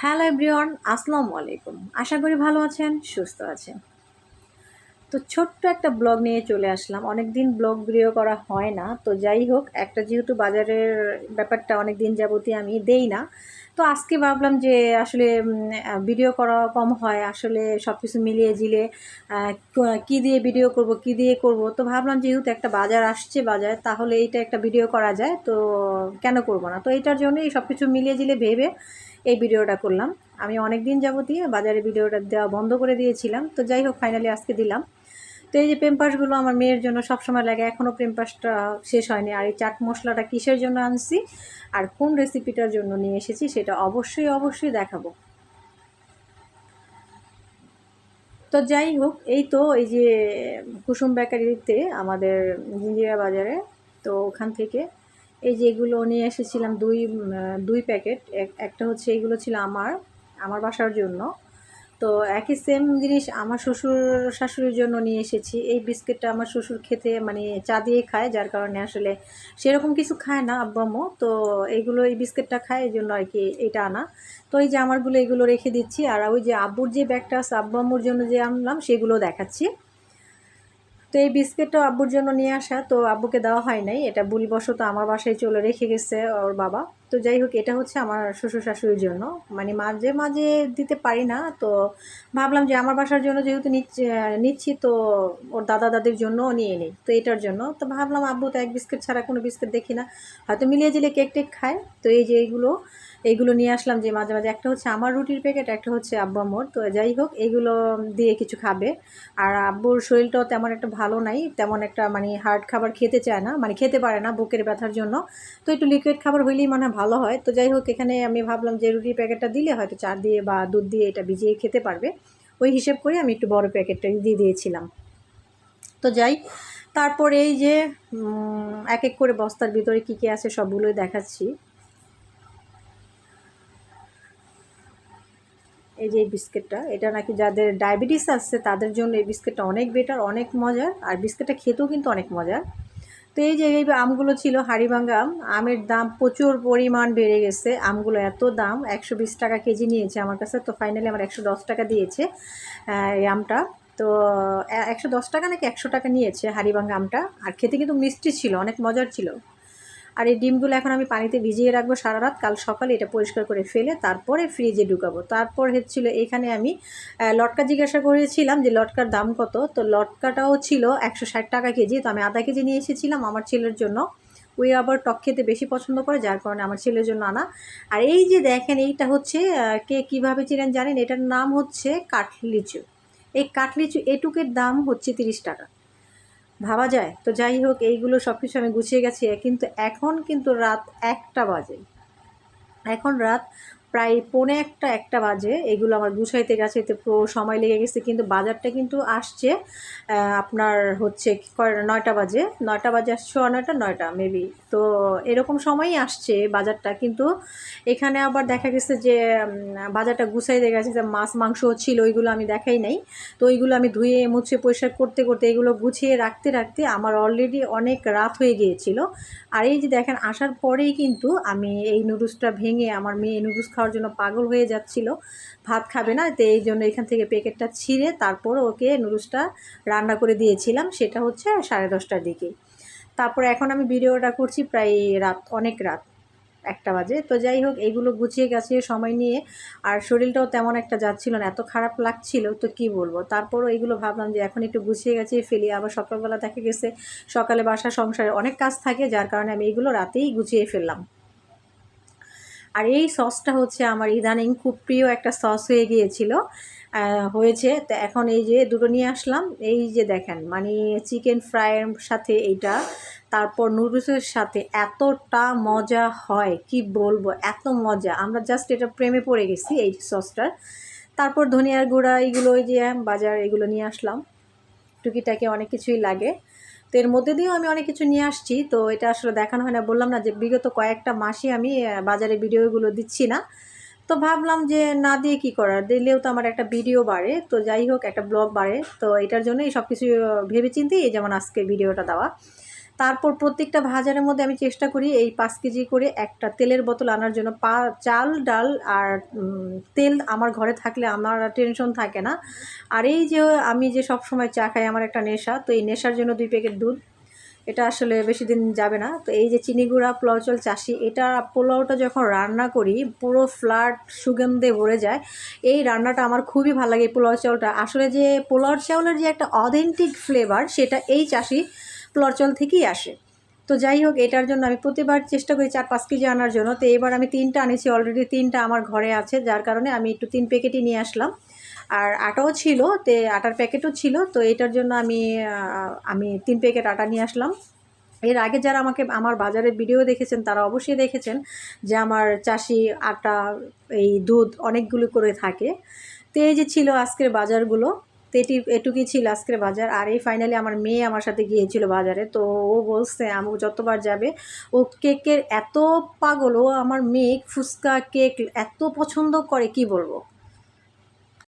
Hello everyone, আসসালামু আলাইকুম। আশা করি ভালো আছেন, সুস্থ আছেন। তো ছোট্ট একটা ব্লগ নিয়ে চলে আসলাম। অনেকদিন ব্লগ ভিডিও করা হয় না। তো যাই হোক, একটা যেহেতু বাজারের ব্যাপারটা অনেকদিন যাবতই আমি দেই না। তো আজকে ভাবলাম যে আসলে ভিডিও করা কম হয়। আসলে সব কিছু মিলিয়ে ঝিলিয়ে কী দিয়ে ভিডিও করব, কী দিয়ে করব। তো ভাবলাম যেহেতু একটা বাজার আসছে বাজার, তাহলে এইটা একটা ভিডিও করা যায়। তো কেন করব না? তো এইটার জন্যই সব কিছু মিলিয়ে ঝিলিয়ে ভেবে এই ভিডিওটা করলাম। আমি অনেক দিন যাবতই বাজারে ভিডিওটা দেওয়া বন্ধ করে দিয়েছিলাম। তো যাই হোক, ফাইনালি আজকে দিলাম। তো এই যে পেমপাসগুলো আমার মেয়ের জন্য সবসময় লাগে, এখনও পেমপাসটা শেষ হয়নি। আর এই চাট মশলাটা কিসের জন্য আনছি আর কোন রেসিপিটার জন্য নিয়ে এসেছি সেটা অবশ্যই দেখাবো। তো যাই হোক, এই তো এই যে কুসুম বেকারিতে আমাদের জিঞ্জিরা বাজারে, তো ওখান থেকে এই যে এগুলো নিয়ে এসেছিলাম দুই প্যাকেট। একটা হচ্ছে এইগুলো ছিল আমার বাসার জন্য। তো একই সেম জিনিস আমার শ্বশুর শাশুড়ির জন্য নিয়ে এসেছি। এই বিস্কিটটা আমার শ্বশুর খেতে মানে চা দিয়ে খায়, যার কারণে আসলে সেরকম কিছু খায় না আব্বু আম্মু। তো এই বিস্কিটটা খায়, এই জন্য আর কি এটা আনা। তো এই যে আমারগুলো এগুলো রেখে দিচ্ছি। আর ওই যে আব্বুর যে ব্যাগটা আছে আব্বু আম্মুর জন্য যে আনলাম সেগুলো দেখাচ্ছি। তো এই বিস্কিটটাও আব্বুর জন্য নিয়ে আসা, তো আব্বুকে দেওয়া হয় নাই, এটা ভুলবশত আমার বাসায় চলে রেখে গেছে ওর বাবা। তো যাই হোক, এটা হচ্ছে আমার শ্বশুর শাশুড়ির জন্য, মানে মাঝে মাঝে দিতে পারি না। তো ভাবলাম যে আমার বাসার জন্য যেহেতু নিচ্ছি, তো ওর দাদা দাদির জন্যও নিয়ে নিই। তো এটার জন্য তো ভাবলাম আব্বু তো এক বিস্কিট ছাড়া কোনো বিস্কিট দেখি না, হয়তো মিলিয়ে জিলে কেক টেক খায়। তো এই যে এইগুলো নিয়ে আসলাম, যে মাঝে মাঝে একটা হচ্ছে আমার রুটির প্যাকেট, একটা হচ্ছে আব্বু আম্মুর। তো যাই হোক, এইগুলো দিয়ে কিছু খাবে। আর আব্বুর শরীরটাও তেমন একটা ভালো নাই, তেমন একটা মানে হার্ড খাবার খেতে চায় না, মানে খেতে পারে না বুকের ব্যথার জন্য। তো একটু লিকুইড খাবার হইলেই মনে হয় ভালো হয়। তো যাই হোক, এখানে আমি ভাবলাম যে রুটির প্যাকেটটা দিলে হয়তো চা দিয়ে বা দুধ দিয়ে এটা ভিজিয়ে খেতে পারবে, ওই হিসেব করে আমি একটু বড় প্যাকেটটা দিয়ে দিয়েছিলাম। তো যাই, তারপরে এই যে এক এক করে বস্তার ভিতরে কী কী আছে সবগুলোই দেখাচ্ছি। এই যে এই বিস্কিটটা, এটা নাকি যাদের ডায়াবেটিস আছে তাদের জন্য এই বিস্কিটটা অনেক বেটার, অনেক মজার। আর বিস্কিটটা খেতেও কিন্তু অনেক মজার। তো এই যে এই আমগুলো ছিল হাড়িভাঙ্গা আম, আমের দাম প্রচুর পরিমাণ বেড়ে গেছে। আমগুলো এত দাম, 120 টাকা কেজি নিয়েছে আমার কাছে। তো ফাইনালি আমার 110 টাকা দিয়েছে এই আমটা। তো 110 টাকা নাকি 100 টাকা নিয়েছে হাড়িভাঙ্গা আমটা। আর খেতে কিন্তু মিষ্টি ছিল, অনেক মজার ছিল। আর এই ডিমগুলো এখন আমি পানিতে ভিজিয়ে রাখবো সারা রাত, কাল সকালে এটা পরিষ্কার করে ফেলে তারপরে ফ্রিজে ঢুকাবো। তারপর হচ্ছিল এখানে আমি লটকা জিজ্ঞাসা করেছিলাম যে লটকার দাম কত। তো লটকাটাও ছিল 160 টাকা কেজি। তো আমি আধা কেজি নিয়ে এসেছিলাম আমার ছেলের জন্য, ওই আবার টক খেতে বেশি পছন্দ করে, যার কারণে আমার ছেলের জন্য আনা। আর এই যে দেখেন, এইটা হচ্ছে কে কীভাবে চিনেন জানেন, এটার নাম হচ্ছে কাঠলিচু। এই কাঠলিচু এটুকের দাম হচ্ছে 30 টাকা, ভাবা যায়? তো যাই হোক, এইগুলো সব কিছু আমি গুছিয়ে গেছি, কিন্তু এখন কিন্তু রাত 1টা বাজে। এখন রাত প্রায় পৌনে একটা বাজে। এগুলো আমার গুছাইতে গাছাইতে পুরো সময় লেগে গেছে, কিন্তু বাজারটা কিন্তু আসছে আপনার হচ্ছে 9টা বাজে। 9টা বাজে আসছে, 9টা 9টা মেবি। তো এরকম সময়ই আসছে বাজারটা। কিন্তু এখানে আবার দেখা গেছে যে বাজারটা গুছাইতে গেছে, যে মাছ মাংস ছিল ওইগুলো আমি দেখাই নাই। তো ওইগুলো আমি ধুয়ে মুছে পরিষ্কার করতে করতে এগুলো গুছিয়ে রাখতে রাখতে আমার অলরেডি অনেক রাত হয়ে গিয়েছিল। আর এই যে দেখেন, আসার পরেই কিন্তু আমি এই নুডলসটা ভেঙে, আমার মেয়ে নুডলস খাওয়ার জন্য পাগল হয়ে যাচ্ছিল, ভাত খাবে না। তো এই জন্য এখান থেকে প্যাকেটটা ছিঁড়ে তারপর ওকে নুডলসটা রান্না করে দিয়েছিলাম, সেটা হচ্ছে 10:30টার দিকে। তারপরে এখন আমি ভিডিওটা করছি প্রায় অনেক রাত 1টা বাজে। তো যাই হোক, এইগুলো গুছিয়ে গাছিয়ে সময় নিয়ে, আর শরীরটাও তেমন একটা যাচ্ছিল না, এত খারাপ লাগছিল, তো কি বলবো। তারপরও এইগুলো ভাবলাম যে এখন একটু গুছিয়ে গাছিয়ে ফেলি। আবার সকালবেলা দেখা গেছে সকালে বাসা সংসারে অনেক কাজ থাকে, যার কারণে আমি এইগুলো রাতেই গুছিয়ে ফেললাম। আর এই সসটা হচ্ছে আমার ইদানিং খুব প্রিয় একটা সস হয়ে গিয়েছিল, হয়েছে। তো এখন এই যে দুটো নিয়ে আসলাম। এই যে দেখেন, মানে চিকেন ফ্রাইয়ের সাথে এইটা, তারপর নুডলসের সাথে এতটা মজা হয় কি বলবো, এত মজা, আমরা জাস্ট এটা প্রেমে পড়ে গেছি এই সসটার। তারপর ধনিয়ার গুঁড়া, এইগুলো ওই যে বাজার এগুলো নিয়ে আসলাম, টুকিটাকি অনেক কিছুই লাগে। তো এর মধ্যে দিয়েও আমি অনেক কিছু নিয়ে আসছি, তো এটা আসলে দেখানো হয় না। বললাম না যে বিগত কয়েকটা মাসই আমি বাজারে ভিডিওগুলো দিচ্ছি না। তো ভাবলাম যে না দিয়ে কী করার, দিলেও তো আমার একটা ভিডিও বাড়ে, তো যাই হোক একটা ব্লগ বাড়ে। তো এটার জন্যই সব কিছু ভেবেচিন্তেই এই যেমন আজকে ভিডিওটা দেওয়া। তারপর প্রত্যেকটা বাজারের মধ্যে আমি চেষ্টা করি এই 5 কেজি করে একটা তেলের বোতল আনার জন্য। চাল, ডাল আর তেল আমার ঘরে থাকলে আমার টেনশন থাকে না। আর এই যে আমি যে সবসময় চা খাই, আমার একটা নেশা, তো এই নেশার জন্য 2 প্যাকেট দুধ, এটা আসলে বেশি দিন যাবে না। তো এই যে চিনি গুঁড়া, পোলাও চাল চাষি, এটা পোলাওটা যখন রান্না করি পুরো ফ্ল্যাট সুগন্ধে ভরে যায়। এই রান্নাটা আমার খুবই ভালো লাগে। এই পোলাও চাউলটা আসলে, যে পোলাও চাউলের যে একটা অথেন্টিক ফ্লেভার, সেটা এই চাষি পোলাও চাউল থেকেই আসে। তো যাই হোক, এটার জন্য আমি প্রতিবার চেষ্টা করি 4-5 কেজি আনার জন্য। তো এবার আমি 3টা আনেছি, অলরেডি 3টা আমার ঘরে আছে, যার কারণে আমি একটু 3 প্যাকেটই নিয়ে আসলাম। আর আটাও ছিল, তে আটার প্যাকেটও ছিল। তো এটার জন্য আমি 3 প্যাকেট আটা নিয়ে আসলাম। এর আগে যারা আমাকে আমার বাজারের ভিডিও দেখেছেন তারা অবশ্যই দেখেছেন যে আমার চাষি আটা, এই দুধ অনেকগুলো করে থাকে। তো এই যে ছিল আজকের বাজারগুলো। তো এটুকুই ছিল আজকের বাজার। আর এই ফাইনালি আমার মেয়ে আমার সাথে গিয়েছিল বাজারে। তো ও বলছে আমু যতবার যাবে, ও কেকের এত পাগল, ও আমার মেয়ে ফুচকা কেক এত পছন্দ করে কি বলবো।